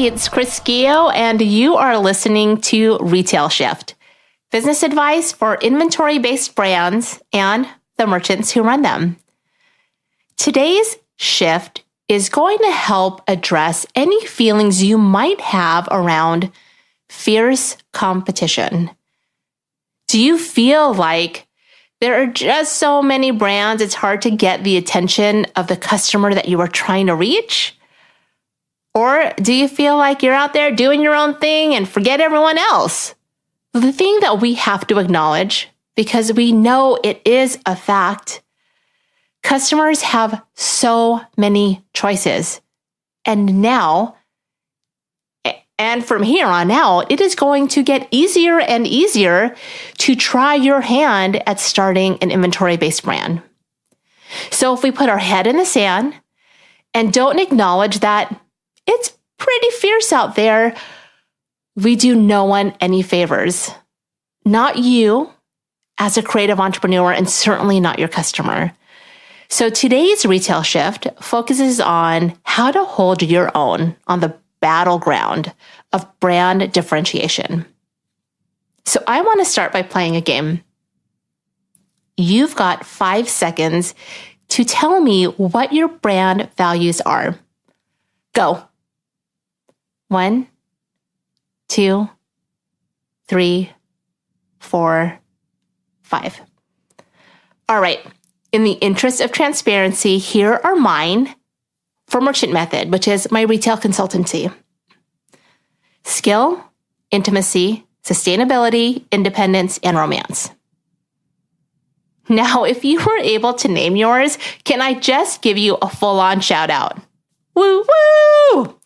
Hey, it's Chris Gio, and you are listening to Retail Shift, business advice for inventory-based brands and the merchants who run them. Today's shift is going to help address any feelings you might have around fierce competition. Do you feel like there are just so many brands, it's hard to get the attention of the customer that you are trying to reach? Or do you feel like you're out there doing your own thing and forget everyone else? The thing that we have to acknowledge, because we know it is a fact, customers have so many choices. And now, and from here on out, it is going to get easier and easier to try your hand at starting an inventory-based brand. So if we put our head in the sand and don't acknowledge that it's pretty fierce out there, we do no one any favors. Not you as a creative entrepreneur, and certainly not your customer. So today's Retail Shift focuses on how to hold your own on the battleground of brand differentiation. So I want to start by playing a game. You've got 5 seconds to tell me what your brand values are. Go. 1, 2, 3, 4, 5. All right. In the interest of transparency, here are mine for Merchant Method, which is my retail consultancy. Skill, intimacy, sustainability, independence, and romance. Now, if you were able to name yours, can I just give you a full-on shout out? Woo woo!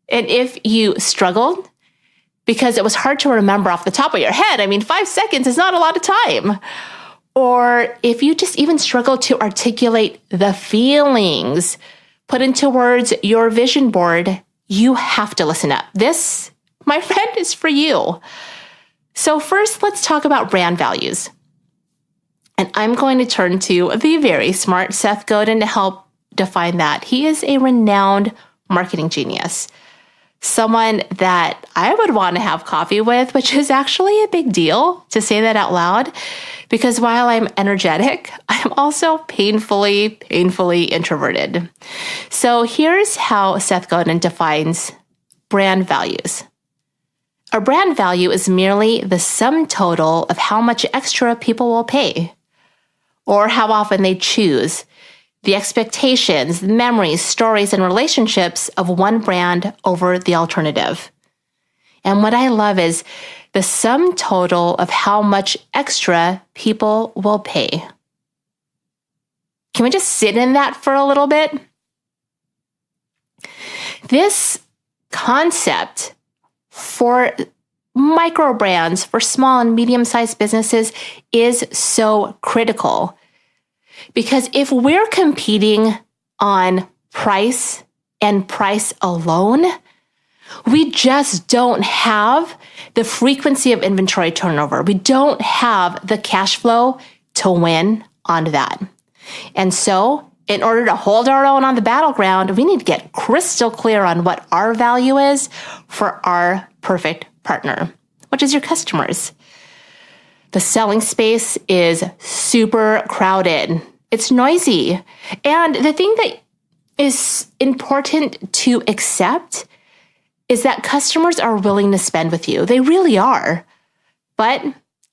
And if you struggled because it was hard to remember off the top of your head, 5 seconds is not a lot of time. Or if you just even struggled to articulate the feelings, put into words your vision board, you have to listen up. This, my friend, is for you. So first, let's talk about brand values. And I'm going to turn to the very smart Seth Godin to help define that. He is a renowned marketing genius. Someone that I would want to have coffee with, which is actually a big deal to say that out loud, because while I'm energetic, I'm also painfully introverted. So here's how Seth Godin defines brand values. A brand value is merely the sum total of how much extra people will pay, or how often they choose the expectations, memories, stories, and relationships of one brand over the alternative. And what I love is the sum total of how much extra people will pay. Can we just sit in that for a little bit? This concept for micro brands, for small and medium-sized businesses, is so critical. Because if we're competing on price and price alone, we just don't have the frequency of inventory turnover. We don't have the cash flow to win on that. And so, in order to hold our own on the battleground, we need to get crystal clear on what our value is for our perfect partner, which is your customers. The selling space is super crowded. It's noisy. And the thing that is important to accept is that customers are willing to spend with you. They really are. But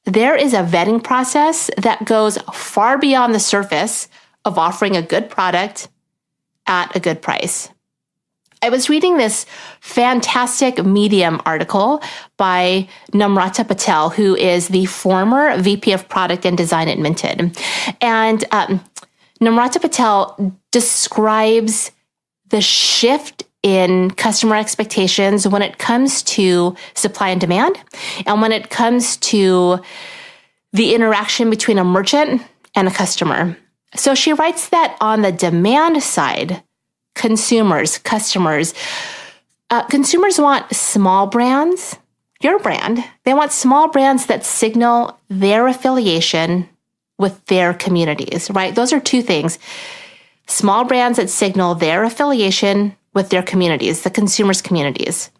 there is a vetting process that goes far beyond the surface of offering a good product at a good price. I was reading this fantastic Medium article by Namrata Patel, who is the former VP of Product and Design at Minted. And Namrata Patel describes the shift in customer expectations when it comes to supply and demand, and when it comes to the interaction between a merchant and a customer. So she writes that on the demand side, consumers want small brands, your brand. They want small brands that signal their affiliation with their communities, right? Those are two things. Small brands that signal their affiliation with their communities, the consumers' communities.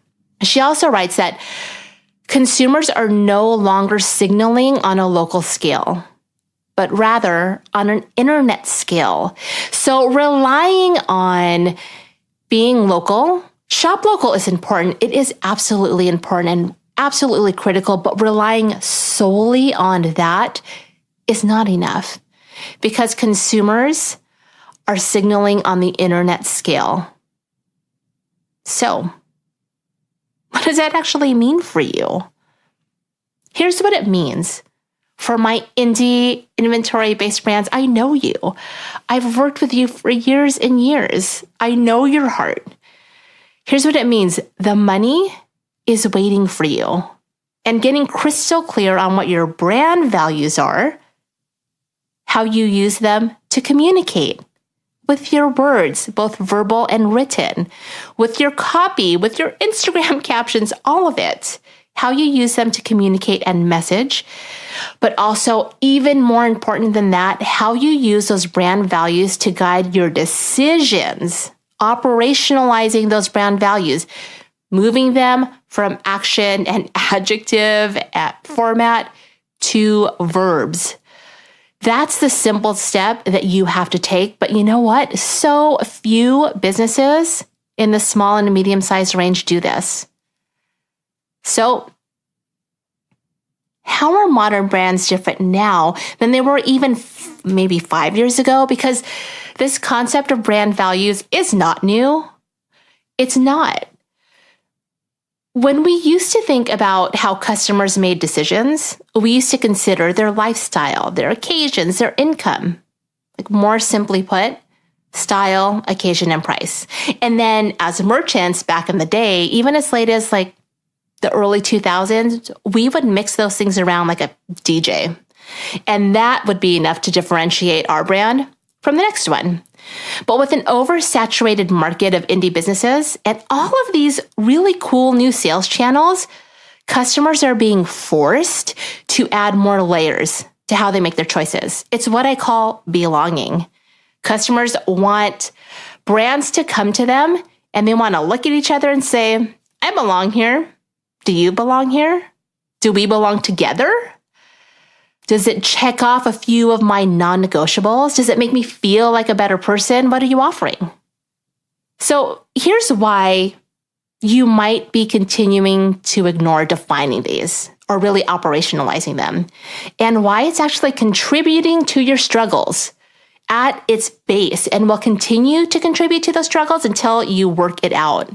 She also writes that consumers are no longer signaling on a local scale, but rather on an internet scale. So relying on being local, shop local is important. It is absolutely important and absolutely critical, but relying solely on that is not enough because consumers are signaling on the internet scale. So, what does that actually mean for you? Here's what it means. For my indie inventory-based brands, I know you. I've worked with you for years and years. I know your heart. Here's what it means. The money is waiting for you. And getting crystal clear on what your brand values are, how you use them to communicate with your words, both verbal and written, with your copy, with your Instagram captions, all of it, how you use them to communicate and message, but also even more important than that, how you use those brand values to guide your decisions, operationalizing those brand values, moving them from action and adjective format to verbs. That's the simple step that you have to take. But you know what? So few businesses in the small and medium-sized range do this. So how are modern brands different now than they were even maybe 5 years ago? Because this concept of brand values is not new. It's not. When we used to think about how customers made decisions, we used to consider their lifestyle, their occasions, their income. Like more simply put, style, occasion, and price. And then as merchants back in the day, even as late as like the early 2000s, we would mix those things around like a DJ. And that would be enough to differentiate our brand from the next one. But with an oversaturated market of indie businesses and all of these really cool new sales channels, customers are being forced to add more layers to how they make their choices. It's what I call belonging. Customers want brands to come to them and they want to look at each other and say, I belong here. Do you belong here? Do we belong together? Does it check off a few of my non-negotiables? Does it make me feel like a better person? What are you offering? So here's why you might be continuing to ignore defining these or really operationalizing them, and why it's actually contributing to your struggles at its base and will continue to contribute to those struggles until you work it out.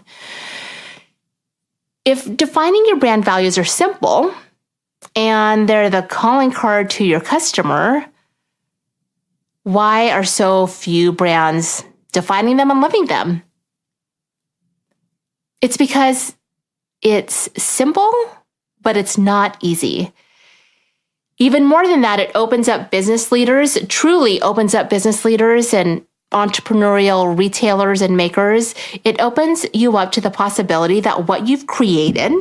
If defining your brand values are simple, and they're the calling card to your customer, why are so few brands defining them and living them? It's because it's simple, but it's not easy. Even more than that, it opens up business leaders, truly opens up business leaders and entrepreneurial retailers and makers. It opens you up to the possibility that what you've created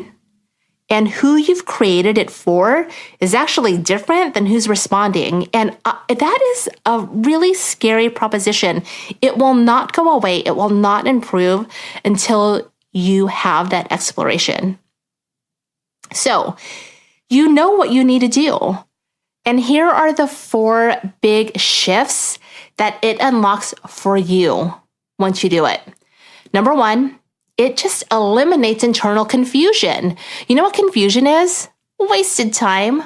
and who you've created it for is actually different than who's responding. And that is a really scary proposition. It will not go away. It will not improve until you have that exploration. So, you know what you need to do. And here are the 4 big shifts that it unlocks for you once you do it. Number 1, it just eliminates internal confusion. You know what confusion is? Wasted time,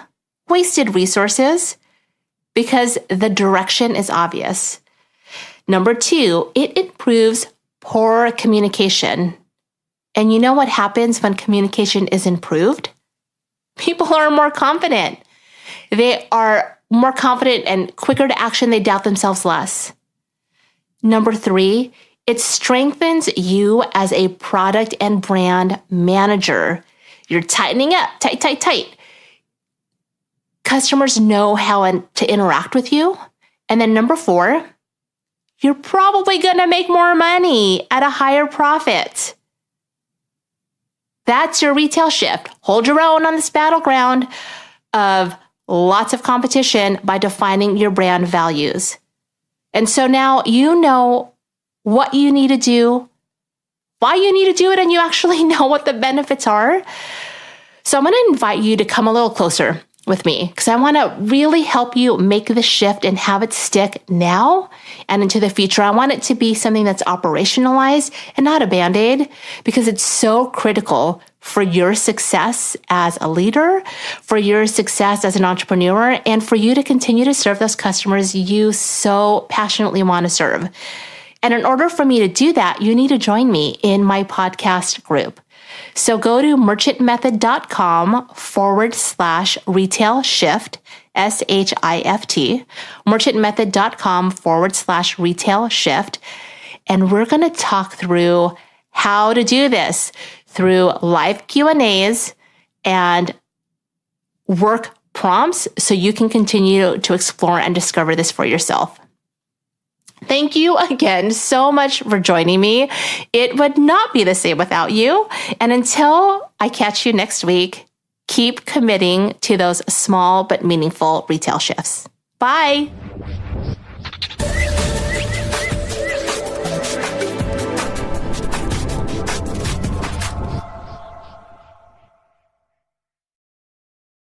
wasted resources, because the direction is obvious. Number 2, it improves poor communication. And you know what happens when communication is improved? People are more confident. They are more confident and quicker to action. They doubt themselves less. Number 3, it strengthens you as a product and brand manager. You're tightening up, tight. Customers know how to interact with you. And then number 4, you're probably going to make more money at a higher profit. That's your retail shift. Hold your own on this battleground of lots of competition by defining your brand values. And so now you know what you need to do why you need to do it and you actually know what the benefits are. So I'm going to invite you to come a little closer with me because I want to really help you make the shift and have it stick now and into the future. I want it to be something that's operationalized and not a Band-Aid because it's so critical for your success as a leader, for your success as an entrepreneur, and for you to continue to serve those customers you so passionately want to serve. And in order for me to do that, you need to join me in my podcast group. So go to merchantmethod.com/retail shift, SHIFT, merchantmethod.com/retail shift. And we're going to talk through how to do this through live Q&As and work prompts so you can continue to explore and discover this for yourself. Thank you again so much for joining me. It would not be the same without you. And until I catch you next week, keep committing to those small but meaningful retail shifts. Bye.